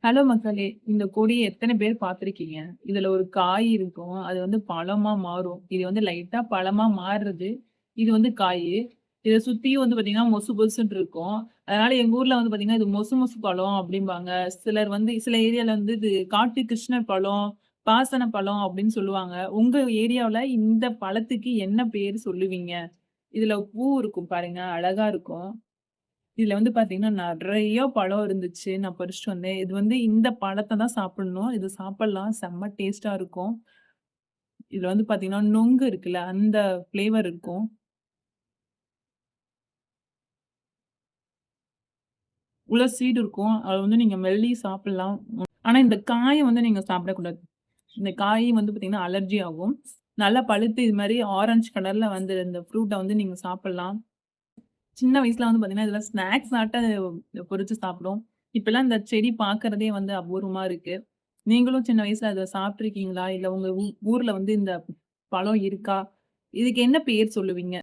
Hello மக்களே! இந்த கொடிய எத்தன பேர் பார்த்துருக்கீங்க? இதுல ஒரு காய் இருக்கும். அது வந்து பழமா மாறும். இது வந்து லைட்டா பழமா மாறுறது. இது வந்து காயி. இத சுத்தியும் வந்து பார்த்தீங்கன்னா, மொசு பொசுன்னு இருக்கும். அதனால எங்க ஊர்ல வந்து பார்த்தீங்கன்னா, இது மொசு மொசு பழம் அப்டிம்பாங்க. சிலர் வந்து சில ஏரியால வந்து இது காட்டு கிருஷ்ணர் பழம், பாசன பழம் அப்டின்னு சொல்லுவாங்க. உங்க ஏரியாவுல இந்த பழத்துக்கு என்ன பேர் சொல்லுவீங்க? இதுல பூ இருக்கும் பாருங்க, அழகா இருக்கும். இதுல வந்து பாத்தீங்கன்னா, நெறைய பழம் இருந்துச்சு. நான் பறிச்சுட்டு வந்தேன். இது வந்து இந்த பழத்த தான் சாப்பிடணும். இது சாப்பிடலாம். செம்ம டேஸ்ட்டா இருக்கும். இதுல வந்து பாத்தீங்கன்னா, நொங்கு இருக்குல்ல, அந்த ஃப்ளேவர் இருக்கும். உள்ள சீடு இருக்கும். அத வந்து நீங்க மெல்லி சாப்பிடலாம். ஆனா, இந்த காய வந்து நீங்க சாப்பிடக்கூடாது. இந்த காய் வந்து பாத்தீங்கன்னா, அலர்ஜி ஆகும். நல்லா பழுத்து இது மாரி ஆரஞ்சு கலர்ல வந்து இந்த ஃப்ரூட்ட வந்து நீங்க சாப்பிடலாம். சின்ன வயசுல வந்து பாத்தீங்கன்னா, இதெல்லாம் ஸ்நாக்ஸ் ஆட்ட பொறிச்சு சாப்பிடுவோம். இப்பலாம் இந்த செடி பார்க்கறதே வந்து அபூர்வமா இருக்கு. நீங்களும் சின்ன வயசுல அத சாப்பிட்டுருக்கீங்களா? இல்ல உங்க ஊர்ல வந்து இந்த பழம் இருக்கா? இதுக்கு என்ன பேர் சொல்லுவீங்க?